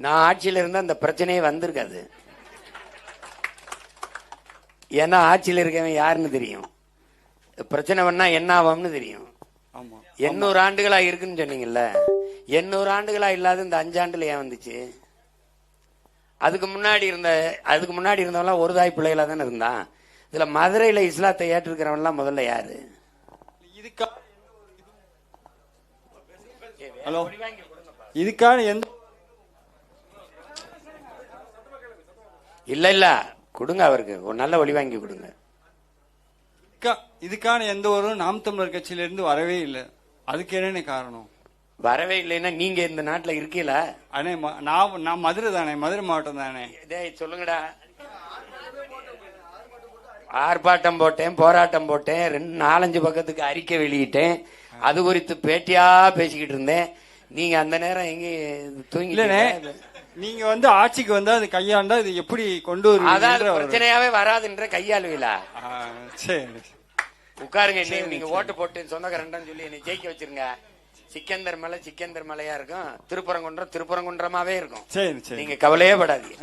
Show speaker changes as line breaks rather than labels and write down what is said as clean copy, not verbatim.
நான் ஆட்சியில் இருந்தா அந்த பிரச்சனையே வந்திருக்காது. ஏன்னா ஆட்சியில் இருக்கவன் யாருன்னு தெரியும், பிரச்சனை பண்ணா என்ன ஆகும்னு தெரியும். 800 ஆண்டுகளா இருக்குன்னு சொன்னீங்கல்ல, 800 ஆண்டுகளா இல்லாத இந்த 5 ஆண்டுல ஏன் வந்துச்சு? அதுக்கு முன்னாடி இருந்தவெல்லாம் ஒரு தாய் பிள்ளைகளா தானே இருந்தான். இதுல மதுரையில இஸ்லாத்தை ஏற்றிருக்கிறவன்லாம் முதல்ல யாரு?
ஹலோ, இதுக்கான எந்த
இல்ல கொடுங்க, அவருக்கு ஒரு நல்ல ஒளி வாங்கி கொடுங்க.
இதுக்கான எந்த ஒரு நாம் தமிழர் கட்சியில இருந்து வரவே இல்லை. அதுக்கு என்னென்ன காரணம்?
வரவே இல்லைன்னா நீங்க இந்த நாட்டுல இருக்கீல?
அண்ணே, நான் மதுரை தானே, மதுரை மாவட்டம் தானே.
சொல்லுங்கடா. ஆர்ப்பாட்டம் போட்டேன், போராட்டம் போட்டேன், 4-5 பக்கத்துக்கு அறிக்கை வெளியிட்டேன், அது குறித்து பேட்டியா பேசிக்கிட்டு இருந்தேன். நீங்க அந்த நேரம் எங்க தூங்கிட்டே?
நீங்க ஆட்சிக்கு வந்தா அது கையாண்டா இது எப்படி கொண்டு
வருவீங்க? பிரச்சனையாவே வராதுன்ற கையாளுவீங்களா?
சரி,
உட்காருங்க. நீங்க ஓட்டு போட்டு சொந்தக்காரன் சொல்லி என்னை ஜெயிக்க வச்சிருங்க. சிக்கந்தர் மலையா இருக்கும், திருப்பரங்குன்றம் திருப்பரங்குன்றமாவே இருக்கும்.
சரி,
நீங்க கவலையே படாதீங்க.